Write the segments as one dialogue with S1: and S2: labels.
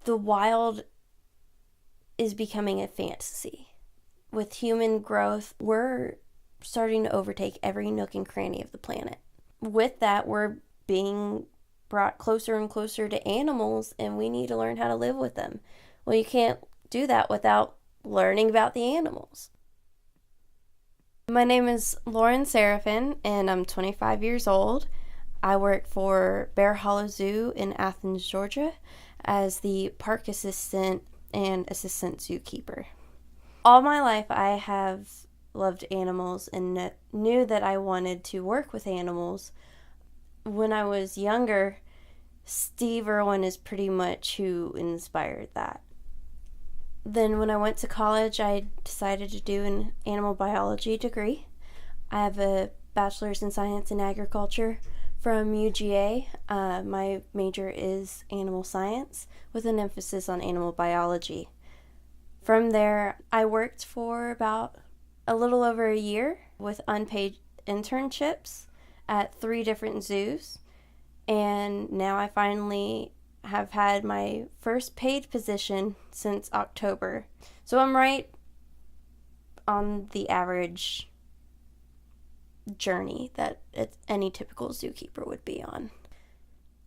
S1: the wild is becoming a fantasy. With human growth, we're starting to overtake every nook and cranny of the planet. With that, we're being brought closer and closer to animals, and we need to learn how to live with them. Well, you can't do that without learning about the animals. My name is Lauren Serafin, and I'm 25 years old. I work for Bear Hollow Zoo in Athens, Georgia, as the park assistant and assistant zookeeper. All my life, I have loved animals and knew that I wanted to work with animals. When I was younger, Steve Irwin is pretty much who inspired that. Then when I went to college, I decided to do an animal biology degree. I have a bachelor's in science and agriculture from UGA. My major is animal science with an emphasis on animal biology. From there, I worked for about a little over a year with unpaid internships at 3 different zoos. And now I finally have had my first paid position since October. So I'm right on the average journey that any typical zookeeper would be on.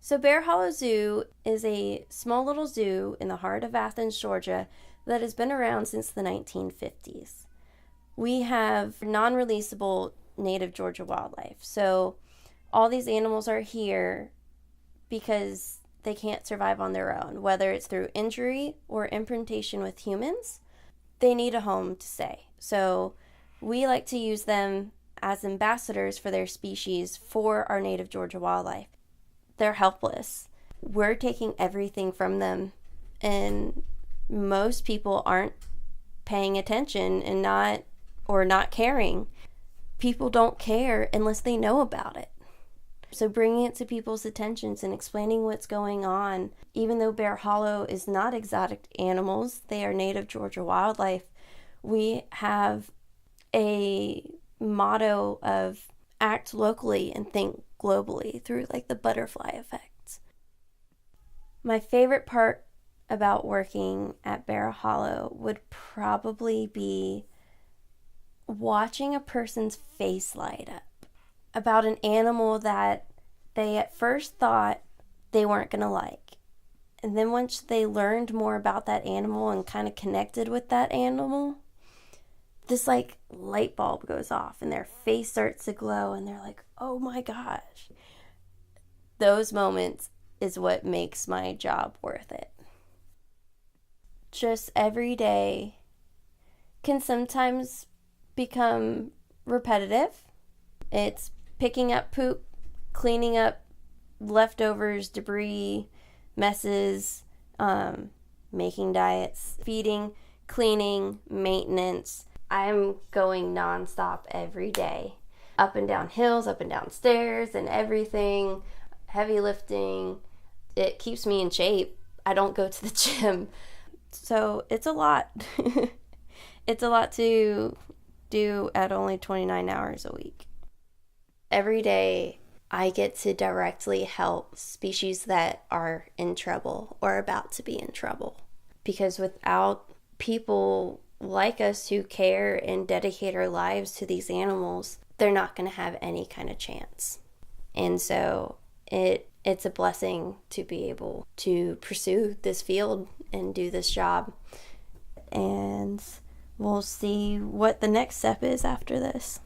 S1: So Bear Hollow Zoo is a small little zoo in the heart of Athens, Georgia that has been around since the 1950s. We have non-releasable native Georgia wildlife. So all these animals are here because they can't survive on their own, whether it's through injury or imprintation with humans. They need a home to stay. So we like to use them as ambassadors for their species for our native Georgia wildlife. They're helpless. We're taking everything from them, and most people aren't paying attention and not caring. People don't care unless they know about it. So bringing it to people's attentions and explaining what's going on, even though Bear Hollow is not exotic animals, they are native Georgia wildlife, we have a motto of act locally and think globally through like the butterfly effect. My favorite part about working at Bear Hollow would probably be watching a person's face light up about an animal that they at first thought they weren't going to like. And then once they learned more about that animal and kind of connected with that animal, this like light bulb goes off and their face starts to glow and they're like, oh my gosh. Those moments is what makes my job worth it. Just every day can sometimes become repetitive. It's picking up poop, cleaning up leftovers, debris, messes, making diets, feeding, cleaning, maintenance. I'm going nonstop every day, up and down hills, up and down stairs, and everything, heavy lifting. It keeps me in shape. I don't go to the gym. So it's a lot. It's a lot to do at only 29 hours a week. Every day, I get to directly help species that are in trouble or about to be in trouble. Because without people like us who care and dedicate our lives to these animals, they're not going to have any kind of chance. And so it's a blessing to be able to pursue this field and do this job. And we'll see what the next step is after this.